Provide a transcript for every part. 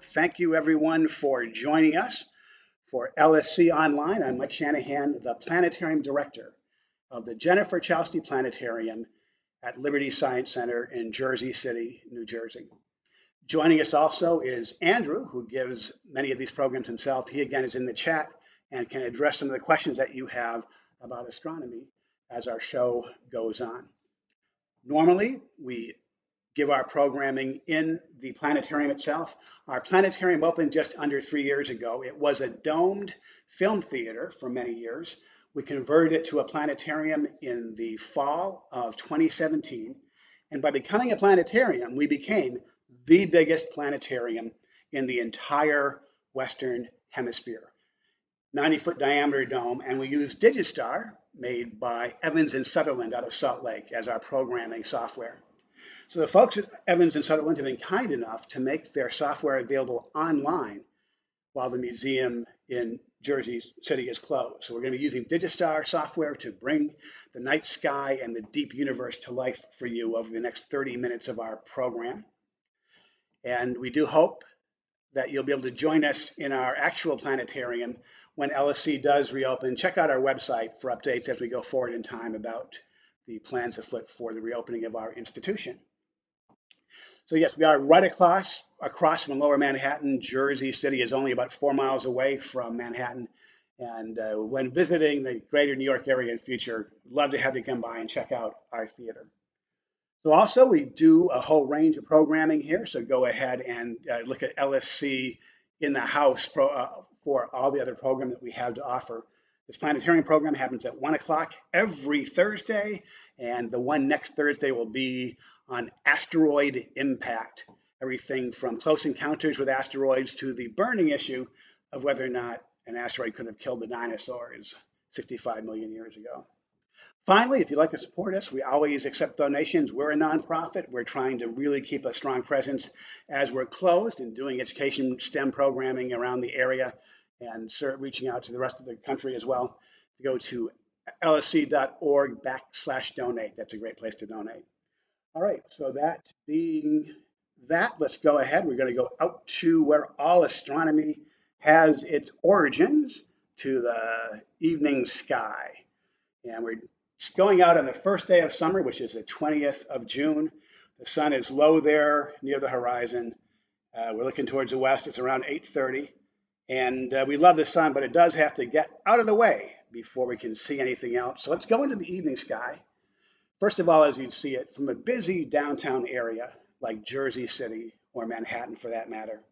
Thank you, everyone, for joining us for LSC Online. I'm Mike Shanahan, the Planetarium Director of the Jennifer Chalsty Planetarium at Liberty Science Center in Jersey City, New Jersey. Joining us also is Andrew, who gives many of these programs himself. He, again, is in the chat and can address some of the questions that you have about astronomy as our show goes on. Normally, we give our programming in the planetarium itself. Our planetarium opened just under 3 years ago. It was a domed film theater for many years. We converted it to a planetarium in the fall of 2017. And by becoming a planetarium, we became the biggest planetarium in the entire Western Hemisphere. 90-foot diameter dome, and we use Digistar, made by Evans and Sutherland out of Salt Lake, as our programming software. So the folks at Evans and Sutherland have been kind enough to make their software available online while the museum in Jersey City is closed. So we're going to be using Digistar software to bring the night sky and the deep universe to life for you over the next 30 minutes of our program. And we do hope that you'll be able to join us in our actual planetarium when LSC does reopen. Check out our website for updates as we go forward in time about the plans afoot for the reopening of our institution. So yes, we are right across from Lower Manhattan. Jersey City is only about 4 miles away from Manhattan. And when visiting the greater New York area in the future, love to have you come by and check out our theater. So also we do a whole range of programming here. So go ahead and look at LSC in the house for all the other programming that we have to offer. This planetarium program happens at 1 o'clock every Thursday, and the one next Thursday will be on asteroid impact, everything from close encounters with asteroids to the burning issue of whether or not an asteroid could have killed the dinosaurs 65 million years ago. Finally, if you'd like to support us, we always accept donations. We're a nonprofit. We're trying to really keep a strong presence as we're closed and doing education STEM programming around the area and reaching out to the rest of the country as well. Go to lsc.org/donate. That's a great place to donate. All right, so that being that, let's go ahead. We're going to go out to where all astronomy has its origins, to the evening sky. And we're going out on the first day of summer, which is the 20th of June. The sun is low there near the horizon. We're looking towards the west. It's around 8:30. And we love the sun, but it does have to get out of the way before we can see anything else. So let's go into the evening sky. First of all, as you'd see it, from a busy downtown area like Jersey City or Manhattan for that matter,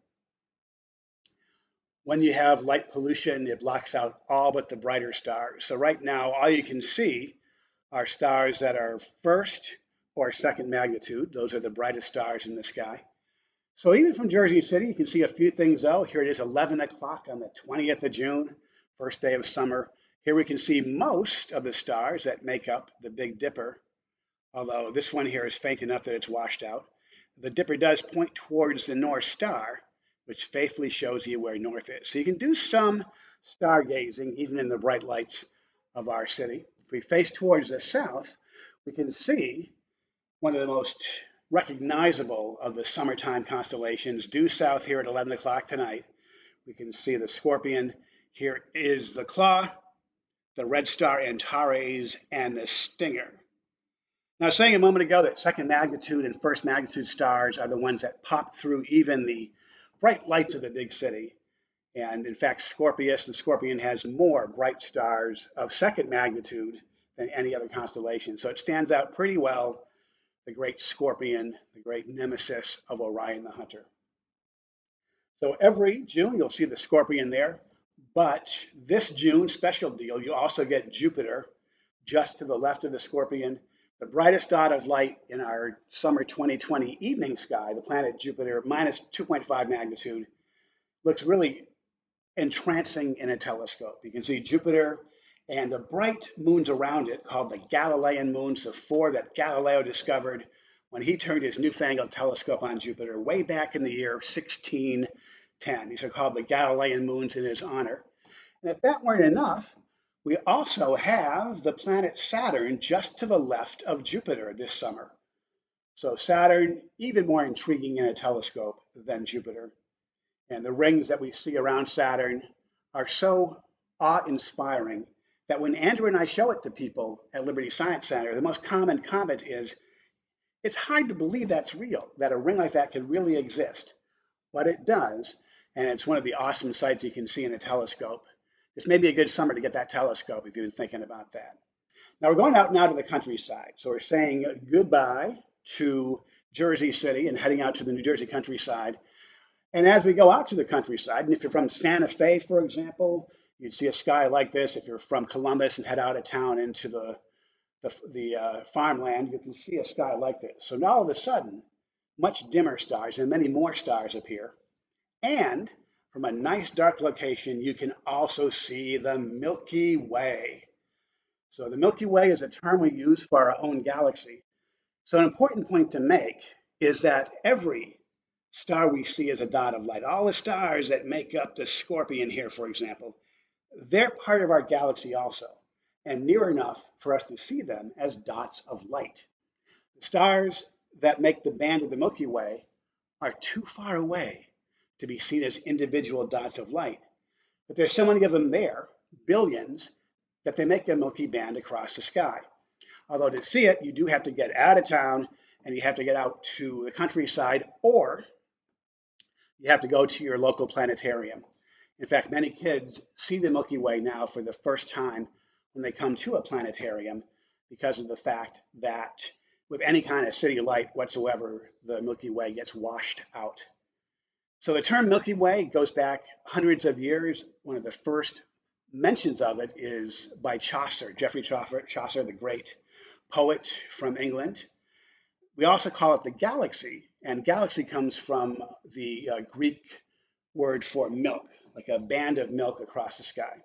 when you have light pollution, it blocks out all but the brighter stars. So right now, all you can see are stars that are first or second magnitude. Those are the brightest stars in the sky. So even from Jersey City, you can see a few things though. Here it is 11 o'clock on the 20th of June, first day of summer. Here we can see most of the stars that make up the Big Dipper, although this one here is faint enough that it's washed out. The Dipper does point towards the North Star, which faithfully shows you where north is. So you can do some stargazing even in the bright lights of our city. If we face towards the south, we can see one of the most recognizable of the summertime constellations due south here at 11 o'clock tonight. We can see the Scorpion. Here is the Claw, the red star Antares, and the Stinger. Now, I was saying a moment ago that second magnitude and first magnitude stars are the ones that pop through even the bright lights of the big city. And in fact, the Scorpion, has more bright stars of second magnitude than any other constellation. So it stands out pretty well, the great Scorpion, the great Nemesis of Orion the Hunter. So every June, you'll see the Scorpion there. But this June, special deal, you also get Jupiter just to the left of the Scorpion. The brightest dot of light in our summer 2020 evening sky, the planet Jupiter, minus 2.5 magnitude, looks really entrancing in a telescope. You can see Jupiter and the bright moons around it, called the Galilean moons, the 4 that Galileo discovered when he turned his newfangled telescope on Jupiter way back in the year 1610. These are called the Galilean moons in his honor. And if that weren't enough, we also have the planet Saturn just to the left of Jupiter this summer. So Saturn, even more intriguing in a telescope than Jupiter. And the rings that we see around Saturn are so awe-inspiring that when Andrew and I show it to people at Liberty Science Center, the most common comment is, it's hard to believe that's real, that a ring like that could really exist. But it does, and it's one of the awesome sights you can see in a telescope. This may be a good summer to get that telescope if you've been thinking about that. Now we're going out now to the countryside. So we're saying goodbye to Jersey City and heading out to the New Jersey countryside. And as we go out to the countryside, and if you're from Santa Fe, for example, you'd see a sky like this. If you're from Columbus and head out of town into the farmland, you can see a sky like this. So now all of a sudden, much dimmer stars and many more stars appear. And from a nice dark location, you can also see the Milky Way. So the Milky Way is a term we use for our own galaxy. So an important point to make is that every star we see is a dot of light. All the stars that make up the Scorpion here, for example, they're part of our galaxy also, and near enough for us to see them as dots of light. The stars that make the band of the Milky Way are too far away to be seen as individual dots of light. But there's so many of them there, billions, that they make a Milky Band across the sky. Although to see it, you do have to get out of town and you have to get out to the countryside, or you have to go to your local planetarium. In fact, many kids see the Milky Way now for the first time when they come to a planetarium because of the fact that with any kind of city light whatsoever, the Milky Way gets washed out. So the term Milky Way goes back hundreds of years. One of the first mentions of it is by Chaucer, Geoffrey Chaucer, the great poet from England. We also call it the galaxy, and galaxy comes from the Greek word for milk, like a band of milk across the sky.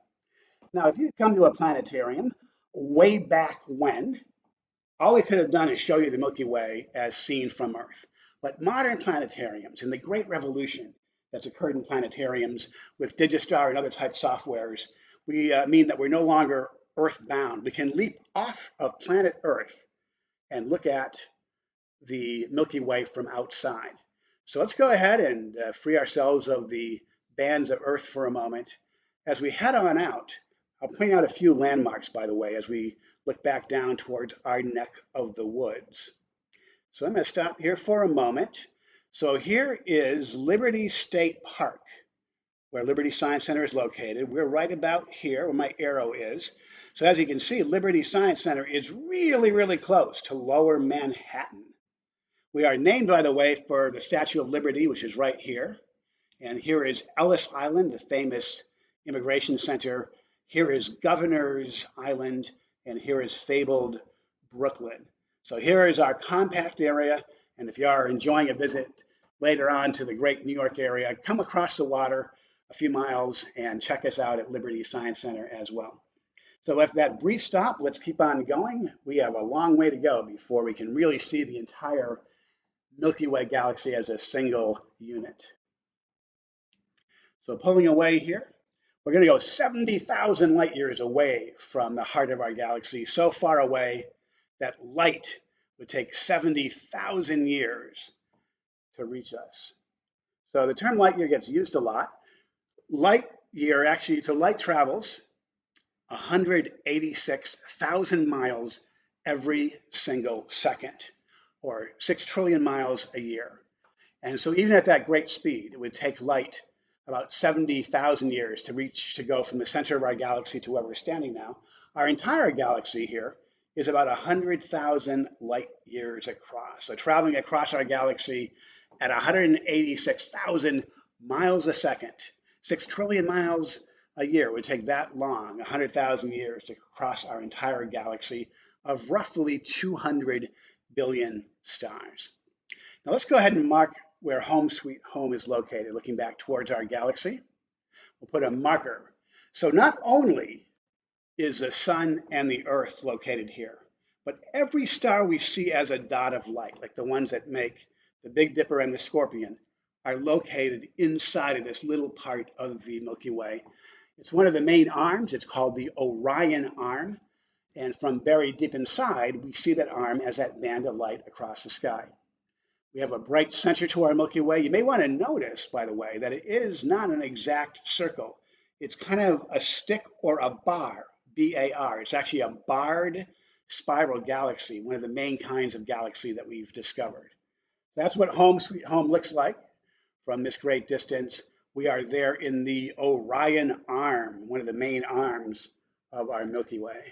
Now, if you'd come to a planetarium way back when, all we could have done is show you the Milky Way as seen from Earth. But modern planetariums and the great revolution that's occurred in planetariums with Digistar and other type softwares, we mean that we're no longer Earth-bound. We can leap off of planet Earth and look at the Milky Way from outside. So let's go ahead and free ourselves of the bands of Earth for a moment. As we head on out, I'll point out a few landmarks, by the way, as we look back down towards our neck of the woods. So I'm going to stop here for a moment. So here is Liberty State Park, where Liberty Science Center is located. We're right about here where my arrow is. So as you can see, Liberty Science Center is really, really close to Lower Manhattan. We are named, by the way, for the Statue of Liberty, which is right here. And here is Ellis Island, the famous immigration center. Here is Governor's Island, and here is fabled Brooklyn. So here is our compact area. And if you are enjoying a visit later on to the great New York area, come across the water a few miles and check us out at Liberty Science Center as well. So with that brief stop, let's keep on going. We have a long way to go before we can really see the entire Milky Way galaxy as a single unit. So pulling away here, we're going to go 70,000 light years away from the heart of our galaxy, so far away that light would take 70,000 years to reach us. So the term light year gets used a lot. Light year, actually, so light travels 186,000 miles every single second, or 6 trillion miles a year. And so even at that great speed, it would take light about 70,000 years to go from the center of our galaxy to where we're standing now. Our entire galaxy here is about 100,000 light years across. So traveling across our galaxy at 186,000 miles a second, 6 trillion miles a year would take that long, 100,000 years to cross our entire galaxy of roughly 200 billion stars. Now let's go ahead and mark where home sweet home is located, looking back towards our galaxy. We'll put a marker. So not only is the sun and the earth located here, but every star we see as a dot of light, like the ones that make the Big Dipper and the Scorpion, are located inside of this little part of the Milky Way. It's one of the main arms. It's called the Orion arm. And from buried deep inside, we see that arm as that band of light across the sky. We have a bright center to our Milky Way. You may want to notice, by the way, that it is not an exact circle. It's kind of a stick or a bar, B-A-R. It's actually a barred spiral galaxy, one of the main kinds of galaxy that we've discovered. That's what home sweet home looks like from this great distance. We are there in the Orion arm, one of the main arms of our Milky Way.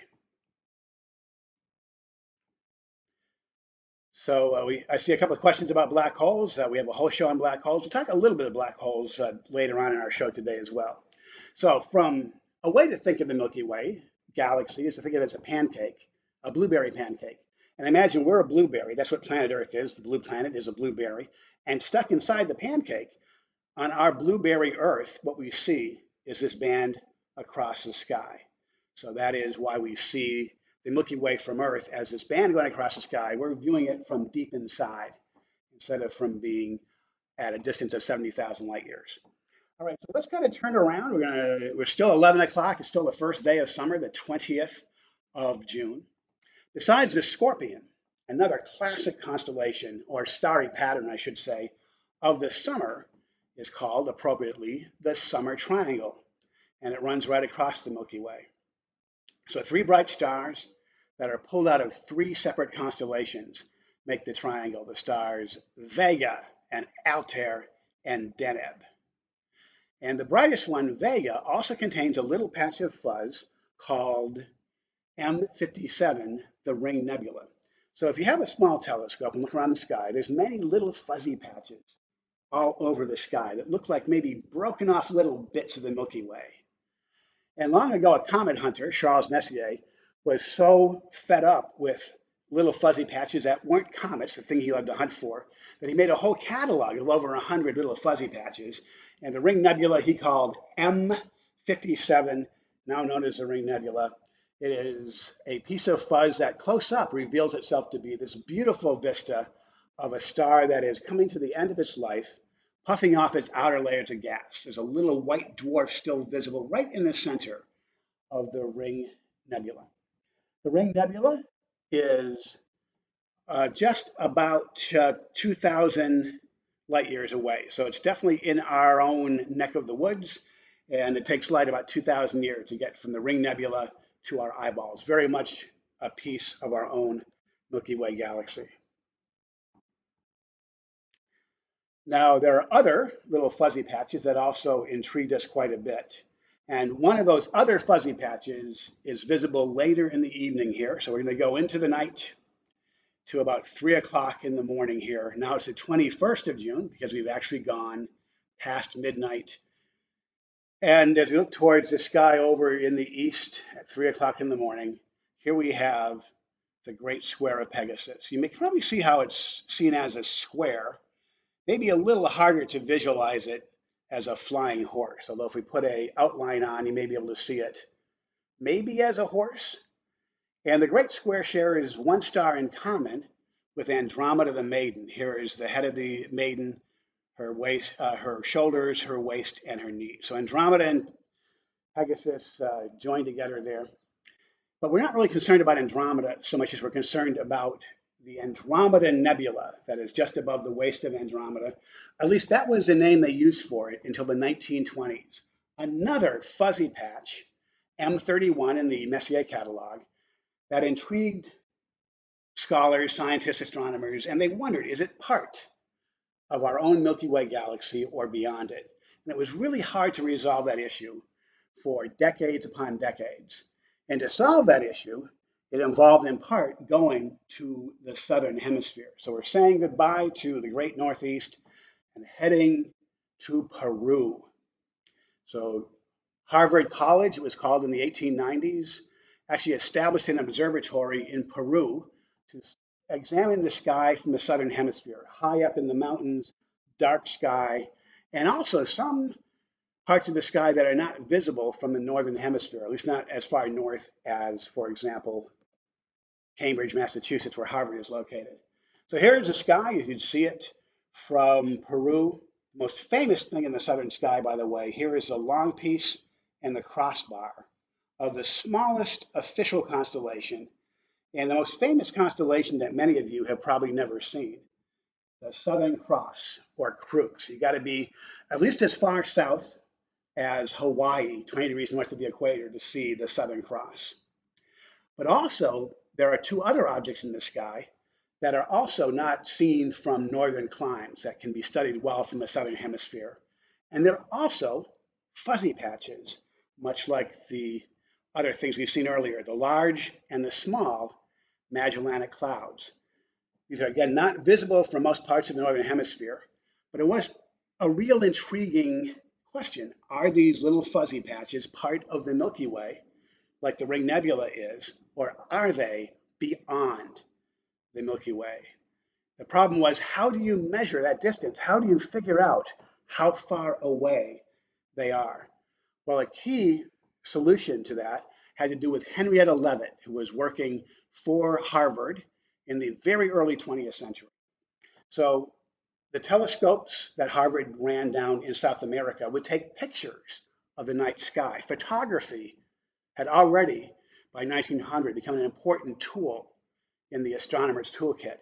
So I see a couple of questions about black holes. We have a whole show on black holes. We'll talk a little bit of black holes later on in our show today as well. So from a way to think of the Milky Way galaxy is to think of it as a pancake, a blueberry pancake. And imagine we're a blueberry. That's what planet Earth is. The blue planet is a blueberry. And stuck inside the pancake, on our blueberry Earth, what we see is this band across the sky. So that is why we see the Milky Way from Earth as this band going across the sky. We're viewing it from deep inside instead of from being at a distance of 70,000 light years. All right, so let's kind of turn around. We're still 11 o'clock. It's still the first day of summer, the 20th of June. Besides the Scorpion, another classic constellation, or starry pattern, I should say, of the summer is called, appropriately, the Summer Triangle, and it runs right across the Milky Way. So three bright stars that are pulled out of three separate constellations make the triangle, the stars Vega and Altair and Deneb. And the brightest one, Vega, also contains a little patch of fuzz called M57, the Ring Nebula. So if you have a small telescope and look around the sky, there's many little fuzzy patches all over the sky that look like maybe broken off little bits of the Milky Way. And long ago, a comet hunter, Charles Messier, was so fed up with little fuzzy patches that weren't comets, the thing he loved to hunt for, that he made a whole catalog of over 100 little fuzzy patches. And the Ring Nebula he called M57, now known as the Ring Nebula. It is a piece of fuzz that close up reveals itself to be this beautiful vista of a star that is coming to the end of its life, puffing off its outer layers of gas. There's a little white dwarf still visible right in the center of the Ring Nebula. The Ring Nebula is just about 2,000 light years away. So it's definitely in our own neck of the woods, and it takes light about 2,000 years to get from the Ring Nebula to our eyeballs. Very much a piece of our own Milky Way galaxy. Now, there are other little fuzzy patches that also intrigued us quite a bit. And one of those other fuzzy patches is visible later in the evening here. So we're going to go into the night to about 3 o'clock in the morning here. Now it's the 21st of June because we've actually gone past midnight. And as we look towards the sky over in the east at 3 o'clock in the morning, here we have the Great Square of Pegasus. You may probably see how it's seen as a square. Maybe a little harder to visualize it as a flying horse, although if we put an outline on, you may be able to see it maybe as a horse. And the Great Square shares one star in common with Andromeda the Maiden. Here is the head of the maiden, her waist, her shoulders, her waist, and her knees. So Andromeda and Pegasus join together there. But we're not really concerned about Andromeda so much as we're concerned about the Andromeda Nebula that is just above the waist of Andromeda. At least that was the name they used for it until the 1920s. Another fuzzy patch, M31 in the Messier catalog, that intrigued scholars, scientists, astronomers, and they wondered, is it part of our own Milky Way galaxy or beyond it? And it was really hard to resolve that issue for decades upon decades. And to solve that issue, it involved in part going to the southern hemisphere. So we're saying goodbye to the great Northeast and heading to Peru. So Harvard College, it was called in the 1890s, actually established an observatory in Peru to examine the sky from the southern hemisphere, high up in the mountains, dark sky, and also some parts of the sky that are not visible from the northern hemisphere, at least not as far north as, for example, Cambridge, Massachusetts, where Harvard is located. So here's the sky as you'd see it from Peru. The most famous thing in the southern sky, by the way, here is the long piece and the crossbar of the smallest official constellation and the most famous constellation that many of you have probably never seen. the Southern Cross or Crux. You got to be at least as far south as Hawaii, 20 degrees north of the equator, to see the Southern Cross. But also, there are two other objects in the sky that are also not seen from northern climes that can be studied well from the southern hemisphere. And they're also fuzzy patches, much like the other things we've seen earlier, the large and the small Magellanic Clouds. These are, again, not visible from most parts of the northern hemisphere, but it was a real intriguing question. Are these little fuzzy patches part of the Milky Way, like the Ring Nebula is, or are they beyond the Milky Way? The problem was, how do you measure that distance? How do you figure out how far away they are? Well, a key solution to that had to do with Henrietta Leavitt, who was working for Harvard in the very early 20th century. So the telescopes that Harvard ran down in South America would take pictures of the night sky. Photography had already, by 1900, become an important tool in the astronomer's toolkit.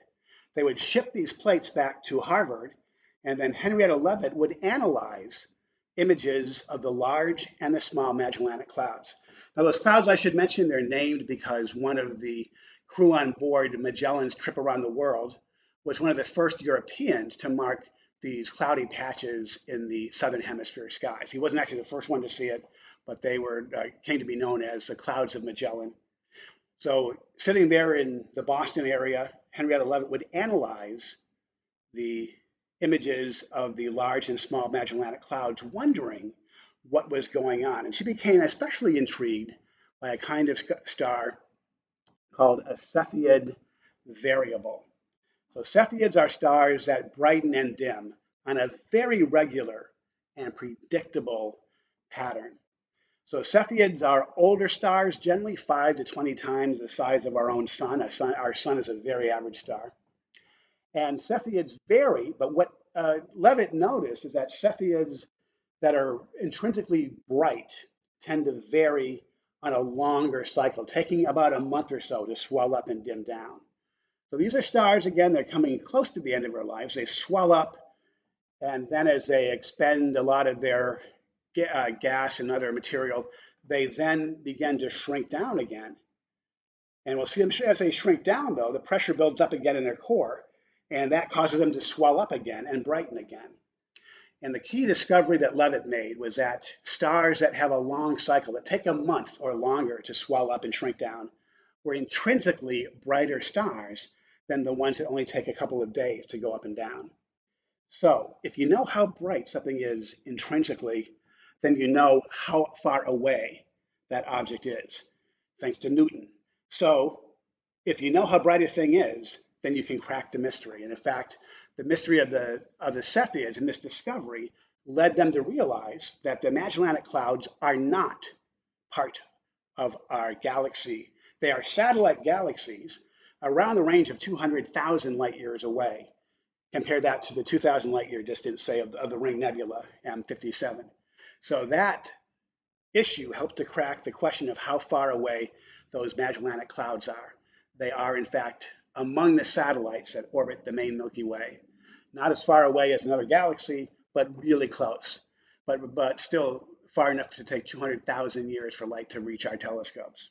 They would ship these plates back to Harvard, and then Henrietta Leavitt would analyze images of the large and the small Magellanic Clouds. Now, those clouds, I should mention, they're named because one of the crew on board Magellan's trip around the world was one of the first Europeans to mark these cloudy patches in the southern hemisphere skies. He wasn't actually the first one to see it, but they came to be known as the Clouds of Magellan. So sitting there in the Boston area, Henrietta Leavitt would analyze the images of the large and small Magellanic Clouds, wondering what was going on. And she became especially intrigued by a kind of star called a Cepheid variable. So Cepheids are stars that brighten and dim on a very regular and predictable pattern. So Cepheids are older stars, generally 5 to 20 times the size of our own sun. Our sun is a very average star. And Cepheids vary, but what Leavitt noticed is that Cepheids that are intrinsically bright tend to vary on a longer cycle, taking about a month or so to swell up and dim down. So these are stars, again, they're coming close to the end of their lives. They swell up, and then as they expend a lot of their gas and other material, they then begin to shrink down again. And we'll see them as they shrink down, though, the pressure builds up again in their core, and that causes them to swell up again and brighten again. And the key discovery that Leavitt made was that stars that have a long cycle, that take a month or longer to swell up and shrink down, were intrinsically brighter stars than the ones that only take a couple of days to go up and down. So if you know how bright something is intrinsically, then you know how far away that object is, thanks to Newton. So if you know how bright a thing is, then you can crack the mystery. And in fact, the mystery of the Cepheids and this discovery led them to realize that the Magellanic Clouds are not part of our galaxy. They are satellite galaxies around the range of 200,000 light years away. Compare that to the 2,000 light year distance, say, of the Ring Nebula, M57. So that issue helped to crack the question of how far away those Magellanic Clouds are. They are, in fact, among the satellites that orbit the main Milky Way. Not as far away as another galaxy, but really close. But still far enough to take 200,000 years for light to reach our telescopes.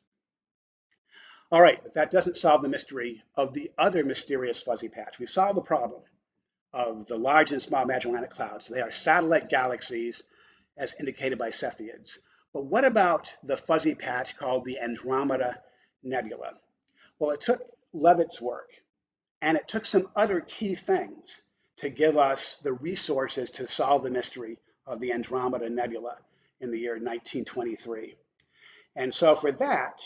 All right, but that doesn't solve the mystery of the other mysterious fuzzy patch. We solved the problem of the large and small Magellanic Clouds. They are satellite galaxies as indicated by Cepheids. But what about the fuzzy patch called the Andromeda Nebula? Well, it took Leavitt's work, and it took some other key things to give us the resources to solve the mystery of the Andromeda Nebula in the year 1923. And so for that,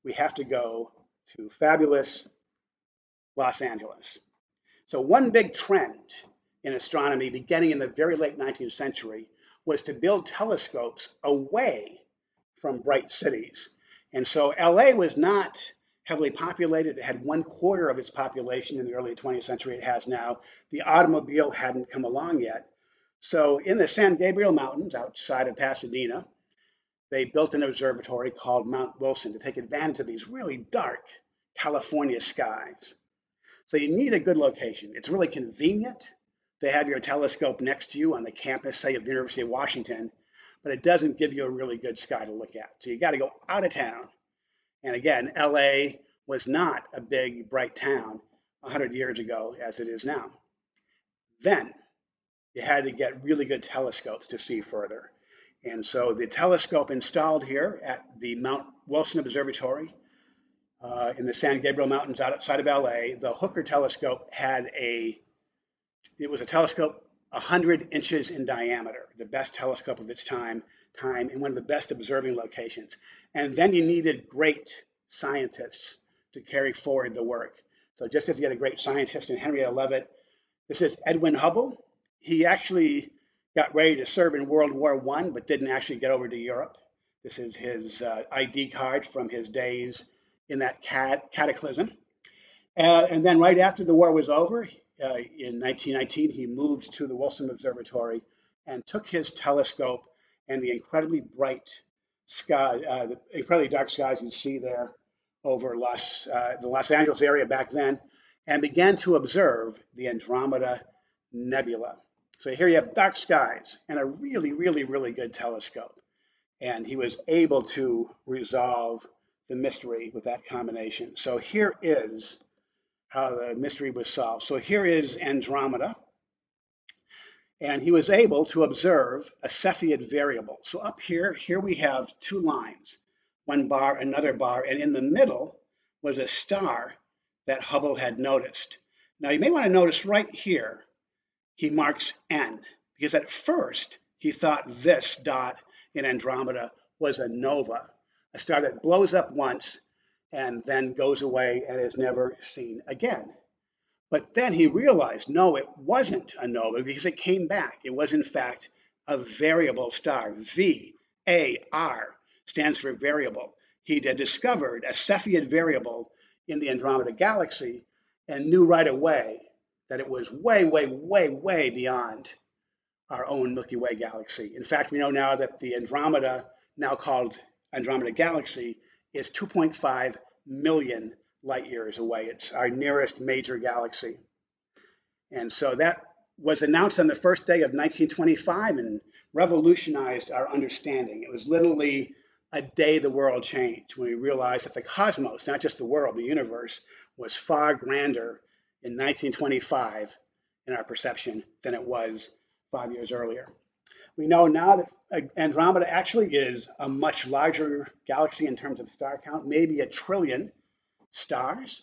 we have to go to fabulous Los Angeles. So one big trend in astronomy beginning in the very late 19th century was to build telescopes away from bright cities. And so LA was not heavily populated. It had 1/4 of its population in the early 20th century it has now. The automobile hadn't come along yet. So in the San Gabriel Mountains outside of Pasadena, they built an observatory called Mount Wilson to take advantage of these really dark California skies. So you need a good location. It's really convenient to have your telescope next to you on the campus, say, of the University of Washington, but it doesn't give you a really good sky to look at. So you got to go out of town. And again, LA was not a big, bright town 100 years ago as it is now. Then you had to get really good telescopes to see further. And so the telescope installed here at the Mount Wilson Observatory in the San Gabriel Mountains outside of LA, the Hooker telescope it was a telescope 100 inches in diameter, the best telescope of its time, and one of the best observing locations. And then you needed great scientists to carry forward the work. So just as you had a great scientist in Henrietta Leavitt, this is Edwin Hubble. He actually got ready to serve in World War I, but didn't actually get over to Europe. This is his ID card from his days in that cataclysm. And then right after the war was over, in 1919, he moved to the Wilson Observatory and took his telescope and the incredibly bright sky, the incredibly dark skies you see there over the Los Angeles area back then, and began to observe the Andromeda Nebula. So here you have dark skies and a really, really, really good telescope. And he was able to resolve the mystery with that combination. So here is how the mystery was solved. So here is Andromeda. And he was able to observe a Cepheid variable. So up here we have two lines, one bar, another bar, and in the middle was a star that Hubble had noticed. Now you may want to notice right here, he marks N, because at first he thought this dot in Andromeda was a nova, a star that blows up once and then goes away and is never seen again. But then he realized, no, it wasn't a nova because it came back. It was, in fact, a variable star. VAR stands for variable. He had discovered a Cepheid variable in the Andromeda Galaxy and knew right away that it was way, way, way, way beyond our own Milky Way galaxy. In fact, we know now that the Andromeda, now called Andromeda Galaxy, is 2.5 million light years away. It's our nearest major galaxy. And so that was announced on the first day of 1925 and revolutionized our understanding. It was literally a day the world changed when we realized that the cosmos, not just the world, the universe, was far grander in 1925 in our perception than it was 5 years earlier. We know now that Andromeda actually is a much larger galaxy in terms of star count, maybe 1 trillion stars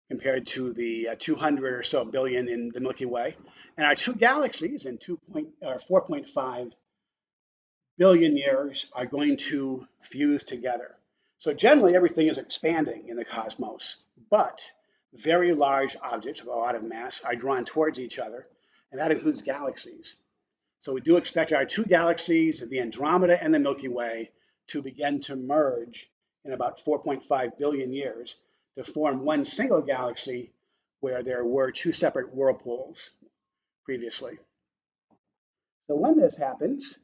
compared to the 200 or so billion in the Milky Way. And our two galaxies in 4.5 billion years are going to fuse together. So generally everything is expanding in the cosmos, but very large objects with a lot of mass are drawn towards each other, and that includes galaxies. So we do expect our two galaxies, the Andromeda and the Milky Way, to begin to merge in about 4.5 billion years to form one single galaxy where there were two separate whirlpools previously. So when this happens,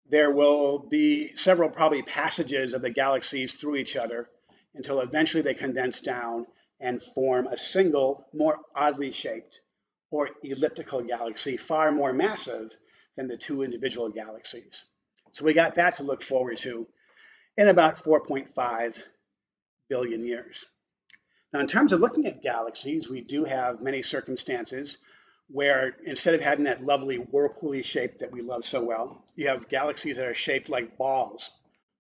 there will be several probably passages of the galaxies through each other until eventually they condense down and form a single, more oddly shaped or elliptical galaxy, far more massive than the two individual galaxies. So we got that to look forward to in about 4.5 billion years. Now, in terms of looking at galaxies, we do have many circumstances where instead of having that lovely whirlpool-y shape that we love so well, you have galaxies that are shaped like balls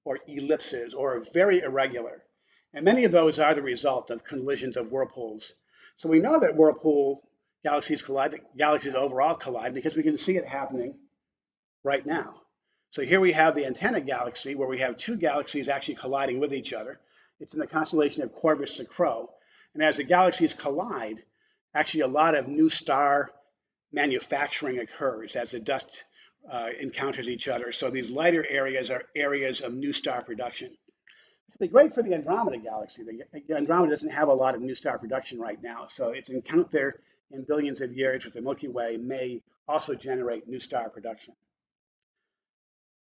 or ellipses or very irregular. And many of those are the result of collisions of whirlpools. So we know that whirlpool galaxies collide, that galaxies overall collide, because we can see it happening right now. So here we have the Antennae Galaxy, where we have two galaxies actually colliding with each other. It's in the constellation of Corvus Sacro. And as the galaxies collide, actually a lot of new star manufacturing occurs as the dust encounters each other. So these lighter areas are areas of new star production. It'd be great for the Andromeda Galaxy. The Andromeda doesn't have a lot of new star production right now, so its encounter in billions of years with the Milky Way may also generate new star production.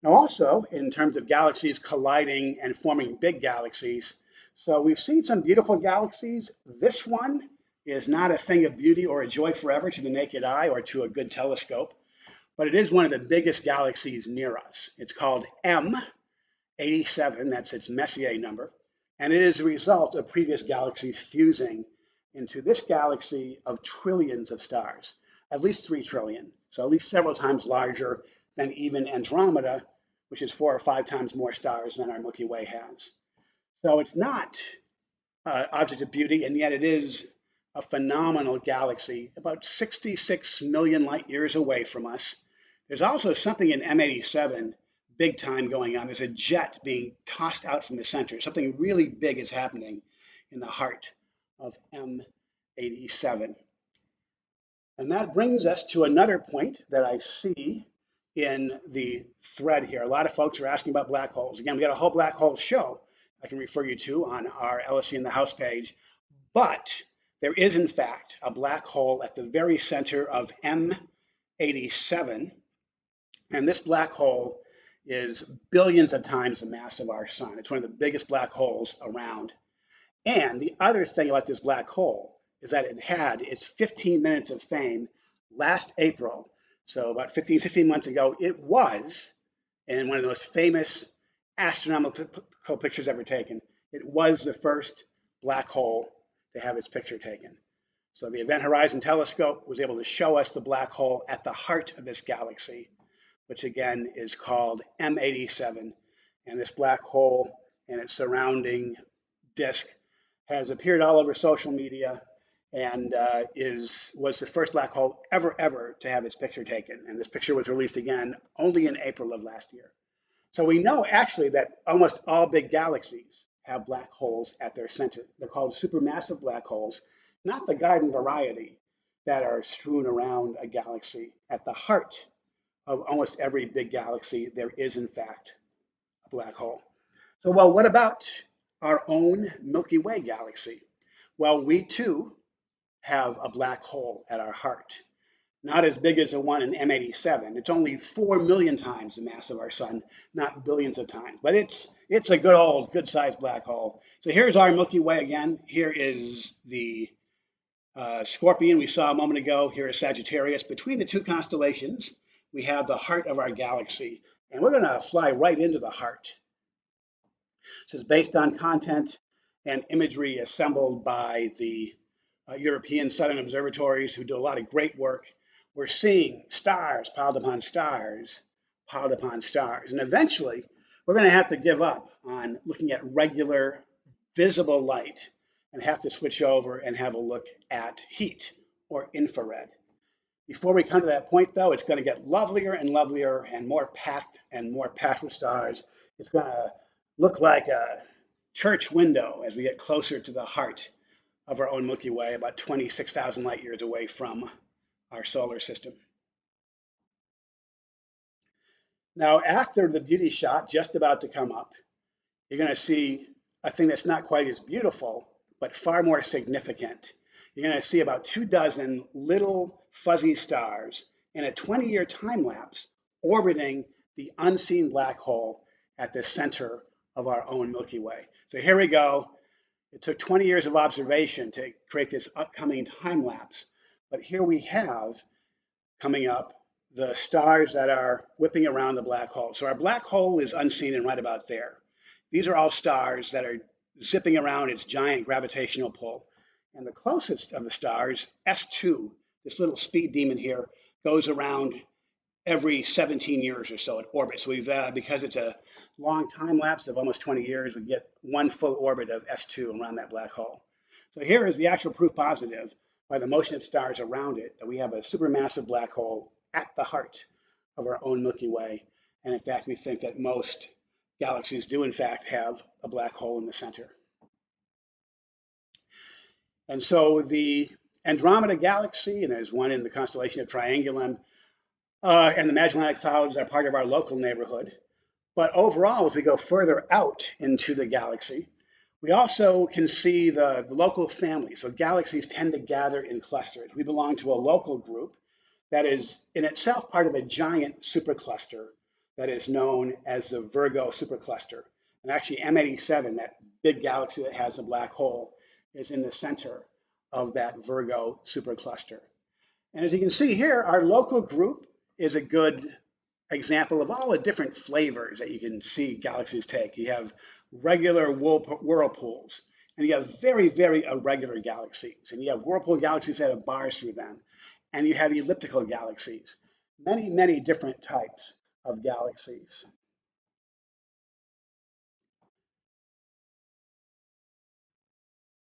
Now also, in terms of galaxies colliding and forming big galaxies, so we've seen some beautiful galaxies. This one is not a thing of beauty or a joy forever to the naked eye or to a good telescope, but it is one of the biggest galaxies near us. It's called M87, that's its Messier number, and it is a result of previous galaxies fusing into this galaxy of trillions of stars, at least 3 trillion, so at least several times larger than even Andromeda, which is 4 or 5 times more stars than our Milky Way has. So it's not an object of beauty, and yet it is a phenomenal galaxy, about 66 million light years away from us. There's also something in M87 big time going on. There's a jet being tossed out from the center. Something really big is happening in the heart of M87. And that brings us to another point that I see in the thread here. A lot of folks are asking about black holes. Again, we got a whole black hole show I can refer you to on our LSC in the House page. But there is, in fact, a black hole at the very center of M87. And this black hole is billions of times the mass of our sun. It's one of the biggest black holes around. And the other thing about this black hole is that it had its 15 minutes of fame last April. So about 15, 16 months ago, it was in one of the most famous astronomical pictures ever taken. It was the first black hole to have its picture taken. So the Event Horizon Telescope was able to show us the black hole at the heart of this galaxy, which again is called M87. And this black hole and its surrounding disk has appeared all over social media and was the first black hole ever to have its picture taken. And this picture was released again only in April of last year. So we know actually that almost all big galaxies have black holes at their center. They're called supermassive black holes, not the garden variety that are strewn around a galaxy. At the heart of almost every big galaxy, there is in fact a black hole. So, well, what about our own Milky Way galaxy? Well, we too have a black hole at our heart. Not as big as the one in M87. It's only 4 million times the mass of our sun, not billions of times. But it's a good-sized black hole. So here's our Milky Way again. Here is the Scorpion we saw a moment ago. Here is Sagittarius. Between the two constellations, we have the heart of our galaxy. And we're going to fly right into the heart. This is based on content and imagery assembled by the European Southern Observatories, who do a lot of great work. We're seeing stars piled upon stars, piled upon stars. And eventually, we're going to have to give up on looking at regular visible light and have to switch over and have a look at heat or infrared. Before we come to that point, though, it's going to get lovelier and lovelier and more packed with stars. It's going to look like a church window as we get closer to the heart of our own Milky Way, about 26,000 light years away from our solar system. Now, after the beauty shot just about to come up, you're going to see a thing that's not quite as beautiful, but far more significant. You're going to see about 24 little fuzzy stars in a 20-year time lapse orbiting the unseen black hole at the center of our own Milky Way. So here we go. It took 20 years of observation to create this upcoming time lapse. But here we have coming up the stars that are whipping around the black hole. So our black hole is unseen and right about there. These are all stars that are zipping around its giant gravitational pull. And the closest of the stars, S2, this little speed demon here, goes around every 17 years or so. It orbits. So we've, because it's a long time lapse of almost 20 years, we get one full orbit of S2 around that black hole. So here is the actual proof positive by the motion of stars around it that we have a supermassive black hole at the heart of our own Milky Way. And in fact, we think that most galaxies do in fact have a black hole in the center. And so the Andromeda Galaxy, and there's one in the constellation of Triangulum, and the Magellanic Clouds are part of our local neighborhood. But overall, as we go further out into the galaxy, we also can see the local family. So galaxies tend to gather in clusters. We belong to a local group that is in itself part of a giant supercluster that is known as the Virgo supercluster. And actually M87, that big galaxy that has a black hole, is in the center of that Virgo supercluster. And as you can see here, our local group is a good example of all the different flavors that you can see galaxies take. You have regular whirlpools, and you have very, very irregular galaxies. And you have whirlpool galaxies that have bars through them. And you have elliptical galaxies. Many, many different types of galaxies.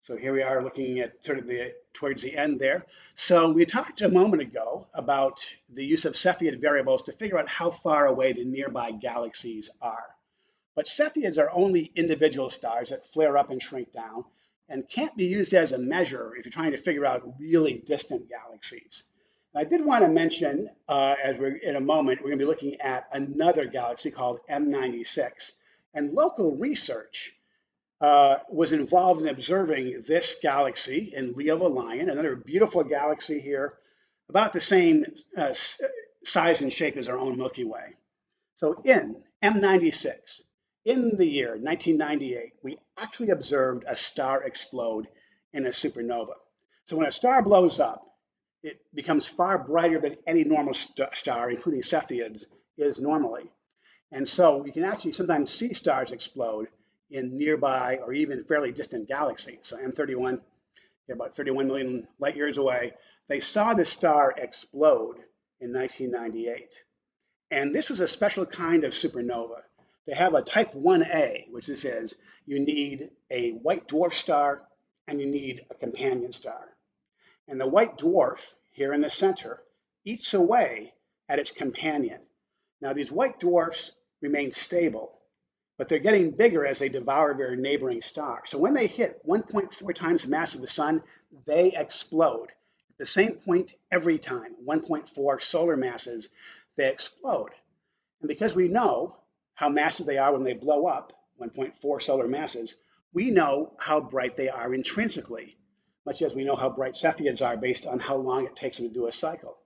So here we are looking at sort of towards the end there. So we talked a moment ago about the use of Cepheid variables to figure out how far away the nearby galaxies are. But Cepheids are only individual stars that flare up and shrink down and can't be used as a measure if you're trying to figure out really distant galaxies. And I did want to mention, as we're in a moment, we're going to be looking at another galaxy called M96. And local research was involved in observing this galaxy in Leo of Lion, another beautiful galaxy here, about the same size and shape as our own Milky Way. So in M96, in the year 1998, we actually observed a star explode in a supernova. So when a star blows up, it becomes far brighter than any normal star, including Cepheids, is normally. And so we can actually sometimes see stars explode in nearby or even fairly distant galaxies. So M31, they're about 31 million light years away. They saw the star explode in 1998. And this was a special kind of supernova. To have a type 1A, which this is, you need a white dwarf star and you need a companion star. And the white dwarf here in the center eats away at its companion. Now these white dwarfs remain stable, but they're getting bigger as they devour their neighboring star. So when they hit 1.4 times the mass of the sun, they explode. At the same point every time, 1.4 solar masses, they explode. And because we know how massive they are when they blow up, 1.4 solar masses, we know how bright they are intrinsically, much as we know how bright Cepheids are based on how long it takes them to do a cycle.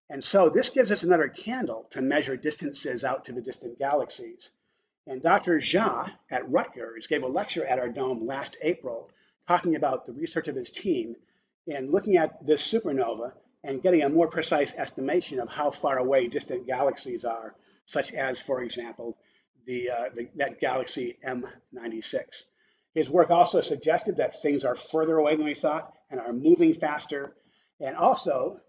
And so this gives us another candle to measure distances out to the distant galaxies. And Dr. Jha at Rutgers gave a lecture at our dome last April talking about the research of his team and looking at this supernova and getting a more precise estimation of how far away distant galaxies are, such as, for example, that galaxy M96. His work also suggested that things are further away than we thought and are moving faster. And also,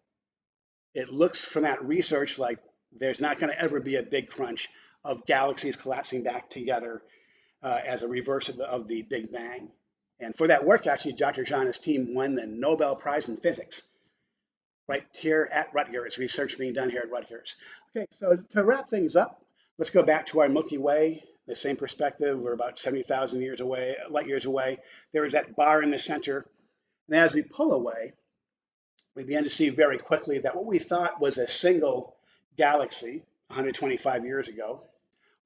it looks from that research like there's not going to ever be a big crunch of galaxies collapsing back together as a reverse of the Big Bang. And for that work, actually, Dr. Jha and his team won the Nobel Prize in Physics right here at Rutgers, research being done here at Rutgers. Okay, so to wrap things up, let's go back to our Milky Way. The same perspective, we're about 70,000 years away, light years away. There is that bar in the center. And as we pull away, we began to see very quickly that what we thought was a single galaxy 125 years ago,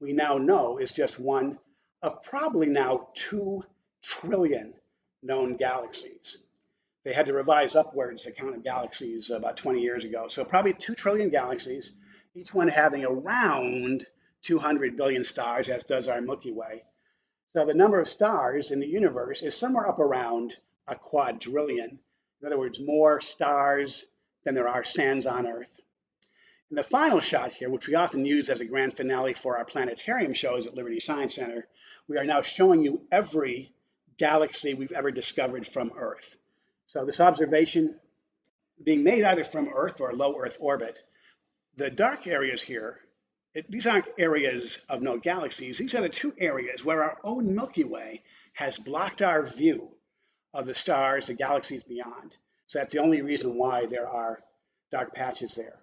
we now know is just one of probably now 2 trillion known galaxies. They had to revise upwards the count of galaxies about 20 years ago. So probably 2 trillion galaxies, each one having around 200 billion stars, as does our Milky Way. So the number of stars in the universe is somewhere up around a quadrillion. In other words, more stars than there are sands on Earth. And the final shot here, which we often use as a grand finale for our planetarium shows at Liberty Science Center, we are now showing you every galaxy we've ever discovered from Earth. So this observation being made either from Earth or low Earth orbit, the dark areas here, these aren't areas of no galaxies. These are the 2 areas where our own Milky Way has blocked our view of the stars, the galaxies beyond. So that's the only reason why there are dark patches there.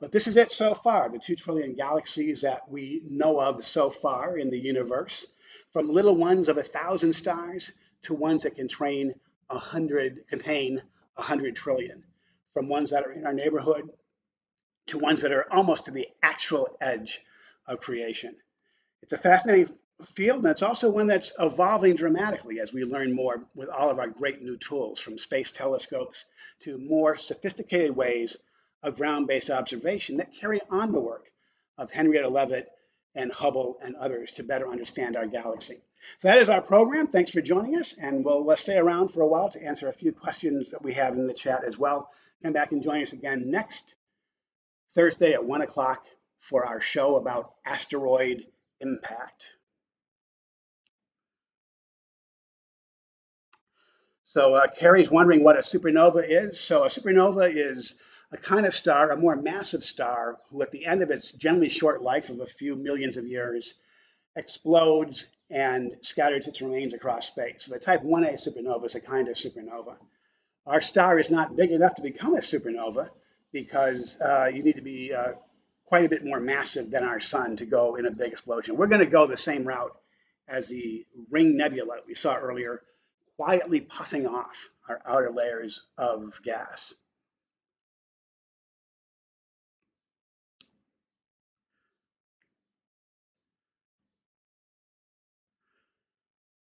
But this is it so far, the 2 trillion galaxies that we know of so far in the universe, from little ones of 1,000 stars to ones that contain 100 trillion, from ones that are in our neighborhood to ones that are almost to the actual edge of creation. It's a fascinating field, and it's also one that's evolving dramatically as we learn more with all of our great new tools, from space telescopes to more sophisticated ways of ground-based observation that carry on the work of Henrietta Leavitt and Hubble and others to better understand our galaxy. So that is our program. Thanks for joining us, and we'll stay around for a while to answer a few questions that we have in the chat as well. Come back and join us again next Thursday at 1 o'clock for our show about asteroid impact. So Carrie's wondering what a supernova is. So a supernova is a kind of star, a more massive star, who at the end of its generally short life of a few millions of years explodes and scatters its remains across space. So the type 1A supernova is a kind of supernova. Our star is not big enough to become a supernova because you need to be quite a bit more massive than our sun to go in a big explosion. We're going to go the same route as the ring nebula we saw earlier, quietly puffing off our outer layers of gas.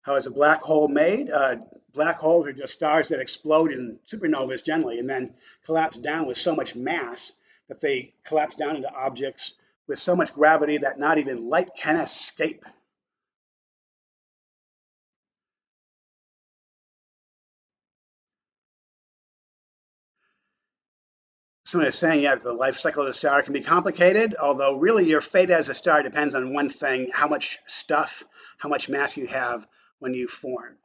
How is a black hole made? Black holes are just stars that explode in supernovas generally and then collapse down with so much mass that they collapse down into objects with so much gravity that not even light can escape. Someone is saying, yeah, the life cycle of the star can be complicated, although really your fate as a star depends on one thing: how much stuff, how much mass you have when you form.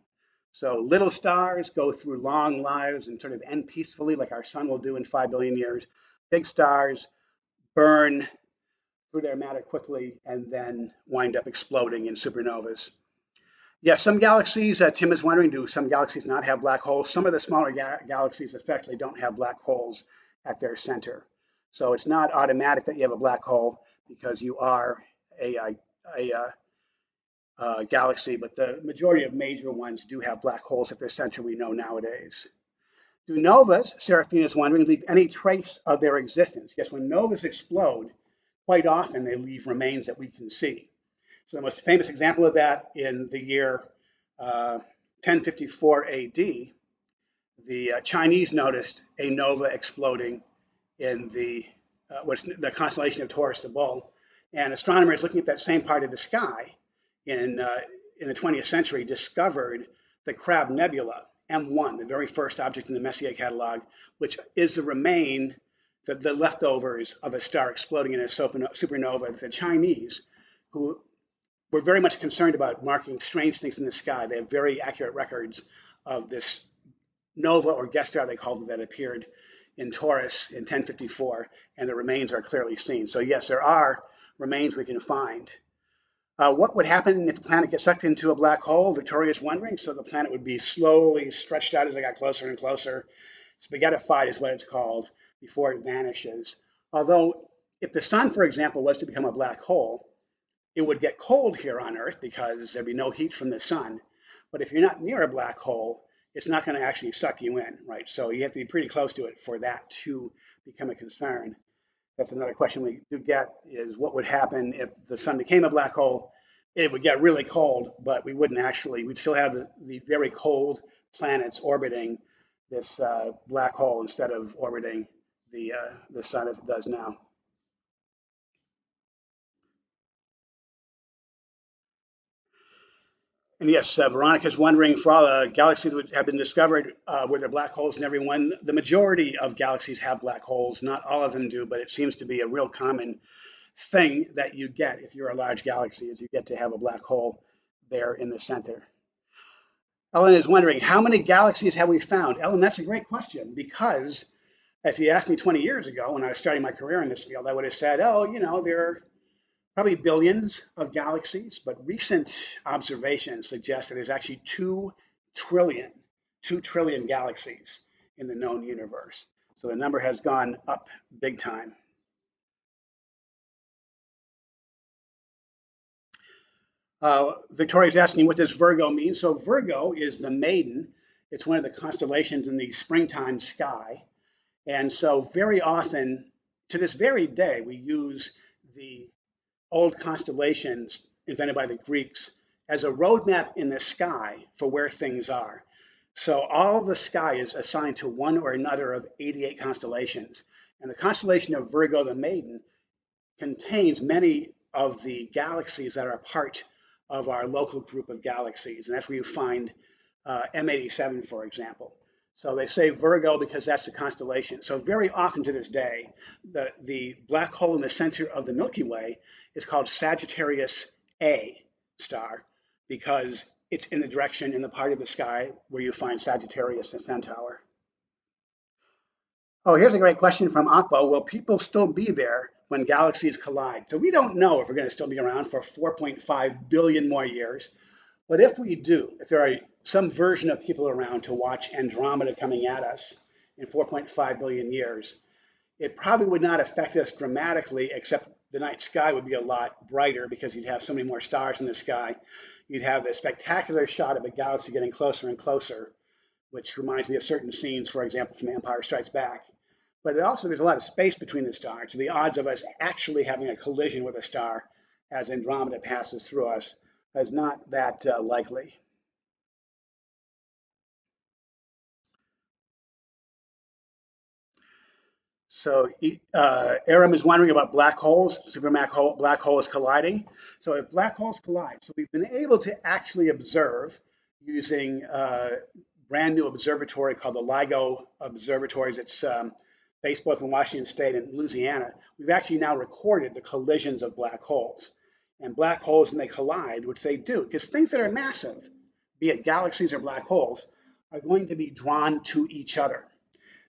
So little stars go through long lives and sort of end peacefully, like our sun will do in 5 billion years. Big stars burn through their matter quickly and then wind up exploding in supernovas. Yeah, some galaxies, Tim is wondering, do some galaxies not have black holes? Some of the smaller galaxies especially don't have black holes at their center. So it's not automatic that you have a black hole because you are a galaxy, but the majority of major ones do have black holes at their center, we know nowadays. Do novas, Seraphina is wondering, leave any trace of their existence? Yes, when novas explode, quite often they leave remains that we can see. So the most famous example of that in the year 1054 AD, the Chinese noticed a nova exploding in the constellation of Taurus the Bull, and astronomers looking at that same part of the sky in the 20th century discovered the Crab Nebula M1, the very first object in the Messier catalog, which is the remain, the leftovers of a star exploding in a supernova. The Chinese, who were very much concerned about marking strange things in the sky, they have very accurate records of this nova or guest star, they called it, that appeared in Taurus in 1054, and the remains are clearly seen. So yes, there are remains we can find. What would happen if the planet gets sucked into a black hole? Victoria is wondering. So the planet would be slowly stretched out as it got closer and closer. Spaghettified is what it's called before it vanishes. Although if the sun, for example, was to become a black hole, it would get cold here on Earth because there'd be no heat from the sun. But if you're not near a black hole, it's not going to actually suck you in, right? So you have to be pretty close to it for that to become a concern. That's another question we do get, is what would happen if the sun became a black hole? It would get really cold, but we wouldn't actually, we'd still have the very cold planets orbiting this black hole instead of orbiting the sun as it does now. And yes, Veronica's wondering, for all the galaxies that have been discovered, were there black holes in every one? The majority of galaxies have black holes. Not all of them do, but it seems to be a real common thing that you get if you're a large galaxy, is you get to have a black hole there in the center. Ellen is wondering, how many galaxies have we found? Ellen, that's a great question, because if you asked me 20 years ago when I was starting my career in this field, I would have said, oh, you know, there are probably billions of galaxies, but recent observations suggest that there's actually 2 trillion galaxies in the known universe. So the number has gone up big time. Victoria's asking, what does Virgo mean? So Virgo is the maiden. It's one of the constellations in the springtime sky. And so very often, to this very day, we use the old constellations invented by the Greeks as a roadmap in the sky for where things are. So all the sky is assigned to one or another of 88 constellations. And the constellation of Virgo the Maiden contains many of the galaxies that are a part of our local group of galaxies. And that's where you find M87, for example. So they say Virgo because that's the constellation. So very often to this day, the black hole in the center of the Milky Way is called Sagittarius A star because it's in the direction in the part of the sky where you find Sagittarius and Centaur. Oh, here's a great question from Akbo. Will people still be there when galaxies collide? So we don't know if we're going to still be around for 4.5 billion more years. But if we do, if there are some version of people around to watch Andromeda coming at us in 4.5 billion years, it probably would not affect us dramatically, except the night sky would be a lot brighter because you'd have so many more stars in the sky. You'd have the spectacular shot of a galaxy getting closer and closer, which reminds me of certain scenes, for example, from Empire Strikes Back. But it also, there's a lot of space between the stars. So the odds of us actually having a collision with a star as Andromeda passes through us is not that likely. So Aram is wondering about black holes, black holes colliding. So if black holes collide, so we've been able to actually observe using a brand new observatory called the LIGO observatories. It's based both in Washington State and Louisiana. We've actually now recorded the collisions of black holes. And black holes, when they collide, which they do, because things that are massive, be it galaxies or black holes, are going to be drawn to each other.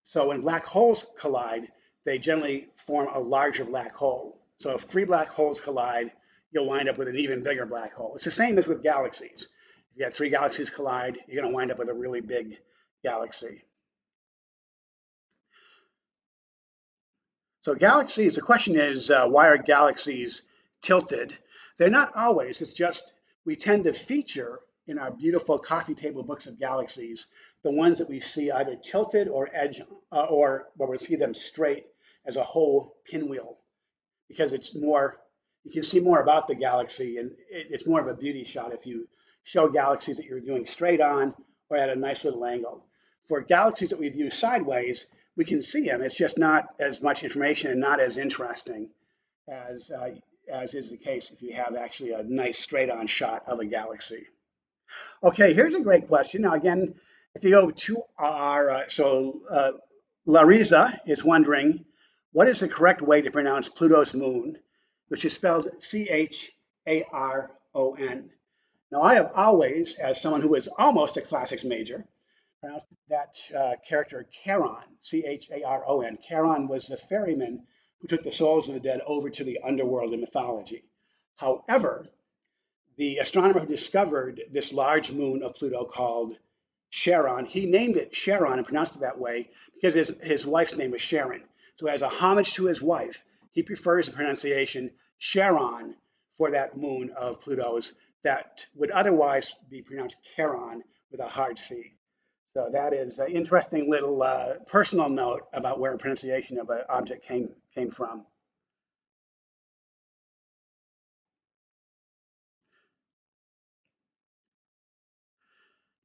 So when black holes collide, they generally form a larger black hole. So if three black holes collide, you'll wind up with an even bigger black hole. It's the same as with galaxies. If you have three galaxies collide, you're going to wind up with a really big galaxy. So galaxies, the question is, why are galaxies tilted? They're not always. It's just we tend to feature in our beautiful coffee table books of galaxies the ones that we see either tilted or edge, or where we see them straight as a whole pinwheel, because it's more, you can see more about the galaxy, and it's more of a beauty shot if you show galaxies that you're viewing straight on or at a nice little angle. For galaxies that we view sideways, we can see them. It's just not as much information and not as interesting as is the case if you have actually a nice straight-on shot of a galaxy. Okay, here's a great question. Now, again, if you go to our, Larisa is wondering, what is the correct way to pronounce Pluto's moon, which is spelled Charon? Now, I have always, as someone who is almost a classics major, pronounced that character Charon, Charon. Charon was the ferryman who took the souls of the dead over to the underworld in mythology. However, the astronomer who discovered this large moon of Pluto called Charon, he named it Charon and pronounced it that way because his wife's name was Sharon. So as a homage to his wife, he prefers the pronunciation Charon for that moon of Pluto's that would otherwise be pronounced Charon with a hard C. So that is an interesting little personal note about where pronunciation of an object came from.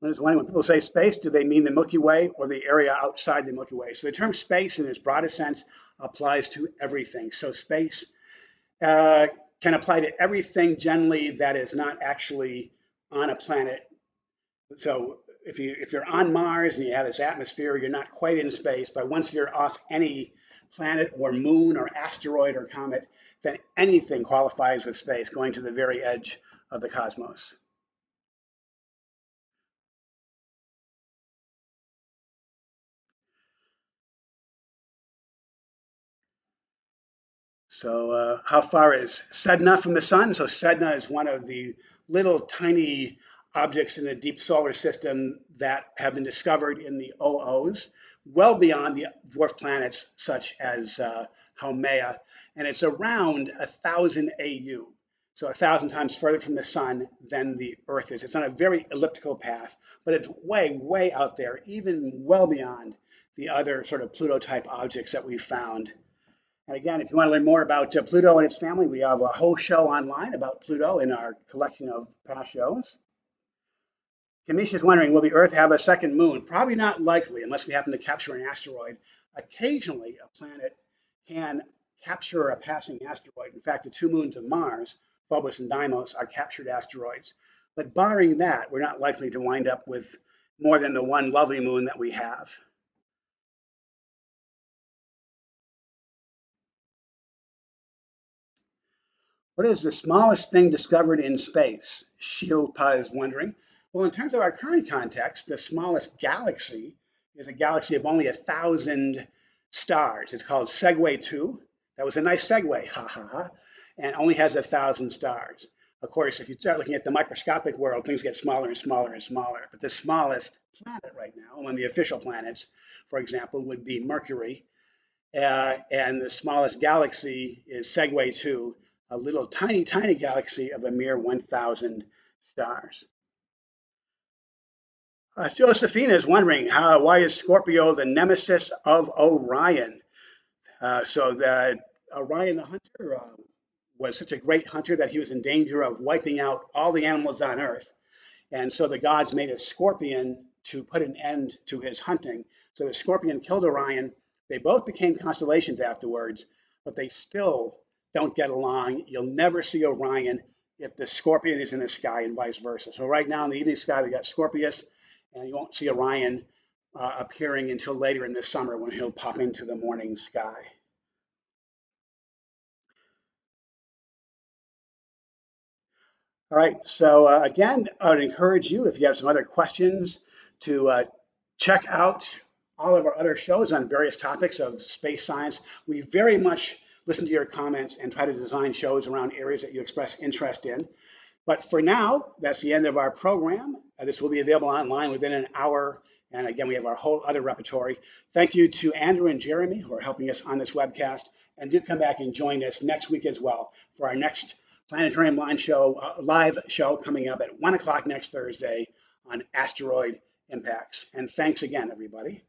When people say space, do they mean the Milky Way or the area outside the Milky Way? So the term space in its broadest sense applies to everything. So space can apply to everything generally that is not actually on a planet. So if you're on Mars and you have its atmosphere, you're not quite in space. But once you're off any planet or moon or asteroid or comet, then anything qualifies with space, going to the very edge of the cosmos. So how far is Sedna from the sun? So Sedna is one of the little tiny objects in the deep solar system that have been discovered in the OOs, well beyond the dwarf planets such as Haumea, and it's around 1,000 AU, so 1,000 times further from the sun than the Earth is. It's on a very elliptical path, but it's way, way out there, even well beyond the other sort of Pluto-type objects that we've found. And again, if you want to learn more about Pluto and its family, we have a whole show online about Pluto in our collection of past shows. Kamish is wondering, will the Earth have a second moon? Probably not likely, unless we happen to capture an asteroid. Occasionally, a planet can capture a passing asteroid. In fact, the two moons of Mars, Phobos and Deimos, are captured asteroids. But barring that, we're not likely to wind up with more than the one lovely moon that we have. What is the smallest thing discovered in space? Shilpa is wondering. Well, in terms of our current context, the smallest galaxy is a galaxy of only 1,000 stars. It's called Segway 2. That was a nice segue, ha ha ha, and only has 1,000 stars. Of course, if you start looking at the microscopic world, things get smaller and smaller and smaller. But the smallest planet right now, one of the official planets, for example, would be Mercury. And the smallest galaxy is Segway 2, a little tiny, tiny galaxy of a mere 1,000 stars. Josephina is wondering why is Scorpio the nemesis of Orion? So that Orion the hunter was such a great hunter that he was in danger of wiping out all the animals on Earth. And so the gods made a scorpion to put an end to his hunting. So the scorpion killed Orion. They both became constellations afterwards, but they still don't get along. You'll never see Orion if the scorpion is in the sky and vice versa. So right now in the evening sky, we got Scorpius, and you won't see Orion appearing until later in the summer when he'll pop into the morning sky. All right, so again, I would encourage you, if you have some other questions, to check out all of our other shows on various topics of space science. We very much listen to your comments and try to design shows around areas that you express interest in. But for now, that's the end of our program. This will be available online within an hour. And again, we have our whole other repertory. Thank you to Andrew and Jeremy who are helping us on this webcast. And do come back and join us next week as well for our next Planetarium live show coming up at 1 o'clock next Thursday on asteroid impacts. And thanks again, everybody.